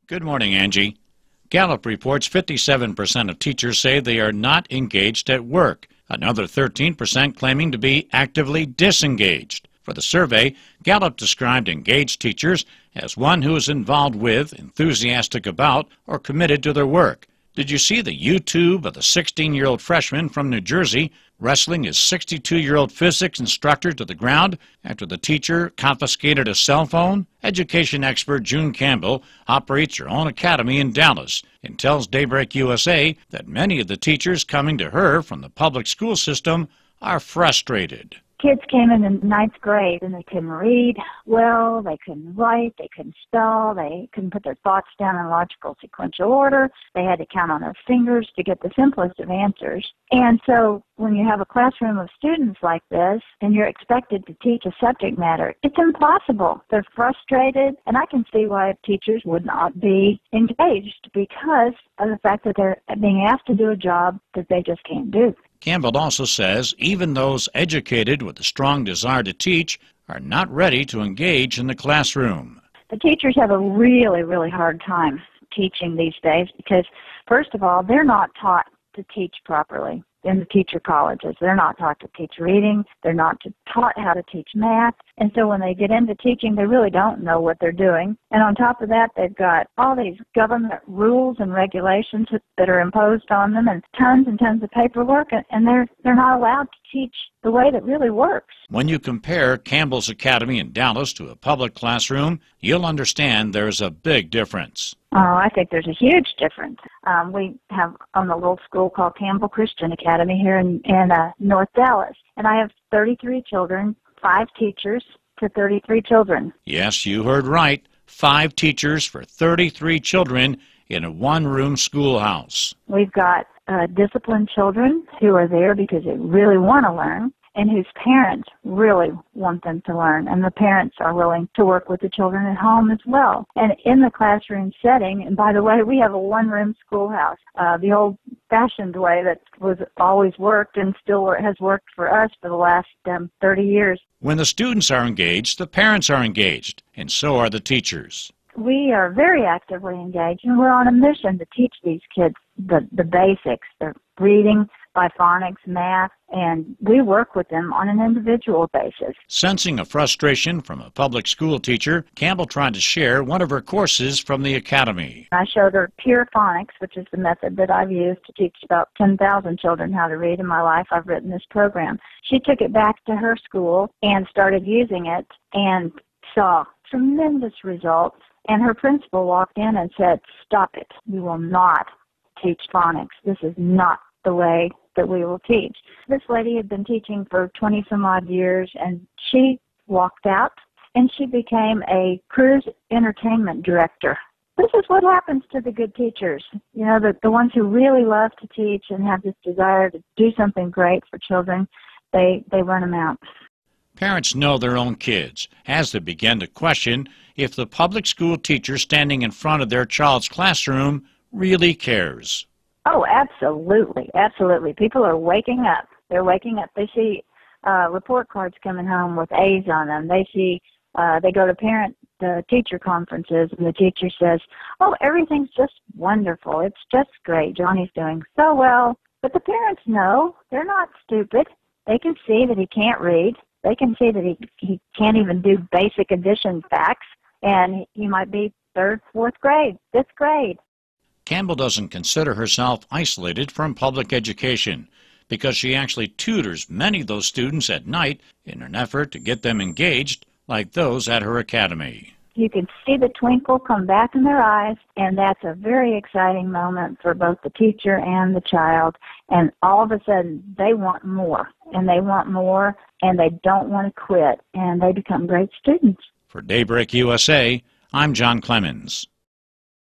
Good morning, Angie. Gallup reports 57% of teachers say they are not engaged at work, another 13% claiming to be actively disengaged. For the survey, Gallup described engaged teachers as one who is involved with, enthusiastic about, or committed to their work. Did you see the YouTube of the 16-year-old freshman from New Jersey wrestling his 62-year-old physics instructor to the ground after the teacher confiscated a cell phone? Education expert June Campbell operates her own academy in Dallas and tells Daybreak USA that many of the teachers coming to her from the public school system are frustrated. Kids came in the ninth grade and they couldn't read well, they couldn't write, they couldn't spell, they couldn't put their thoughts down in logical sequential order. They had to count on their fingers to get the simplest of answers. And so when you have a classroom of students like this and you're expected to teach a subject matter, it's impossible. They're frustrated, and I can see why teachers would not be engaged because of the fact that they're being asked to do a job that they just can't do. Campbell also says even those educated with a strong desire to teach are not ready to engage in the classroom. The teachers have a really, really hard time teaching these days because, first of all, they're not taught to teach properly in the teacher colleges. They're not taught to teach reading. They're not taught how to teach math. And so when they get into teaching, they really don't know what they're doing. And on top of that, they've got all these government rules and regulations that are imposed on them and tons of paperwork, and they're not allowed to teach the way that really works. When you compare Campbell's Academy in Dallas to a public classroom, you'll understand there's a big difference. Oh, I think there's a huge difference. We have on the little school called Campbell Christian Academy here in North Dallas, and I have 33 children, 5 teachers to 33 children. Yes, you heard right. 5 teachers for 33 children in a one-room schoolhouse. We've got disciplined children who are there because they really want to learn and whose parents really want them to learn, and the parents are willing to work with the children at home as well. And in the classroom setting, and by the way, we have a one-room schoolhouse, the old-fashioned way that was always worked and still has worked for us for the last 30 years. When the students are engaged, the parents are engaged, and so are the teachers. We are very actively engaged, and we're on a mission to teach these kids the basics, the reading, phonics, math, and we work with them on an individual basis. Sensing a frustration from a public school teacher, Campbell tried to share one of her courses from the academy. I showed her pure phonics, which is the method that I've used to teach about 10,000 children how to read in my life. I've written this program. She took it back to her school and started using it and saw tremendous results. And her principal walked in and said, "Stop it. We will not teach phonics. This is not the way that we will teach." This lady had been teaching for 20-some-odd years, and she walked out, and she became a cruise entertainment director. This is what happens to the good teachers. You know, the ones who really love to teach and have this desire to do something great for children, they run them out. Parents know their own kids as they begin to question if the public school teacher standing in front of their child's classroom really cares. Oh, absolutely, absolutely. People are waking up. They're waking up. They see report cards coming home with A's on them. They see, they go to parent-teacher conferences, and the teacher says, "Oh, everything's just wonderful. It's just great. Johnny's doing so well." But the parents know. They're not stupid. They can see that he can't read. They can see that he can't even do basic addition facts, and he might be 3rd, 4th grade, 5th grade. Campbell doesn't consider herself isolated from public education because she actually tutors many of those students at night in an effort to get them engaged like those at her academy. You can see the twinkle come back in their eyes, and that's a very exciting moment for both the teacher and the child. And all of a sudden, they want more, and they want more, and they don't want to quit, and they become great students. For Daybreak USA, I'm John Clemens.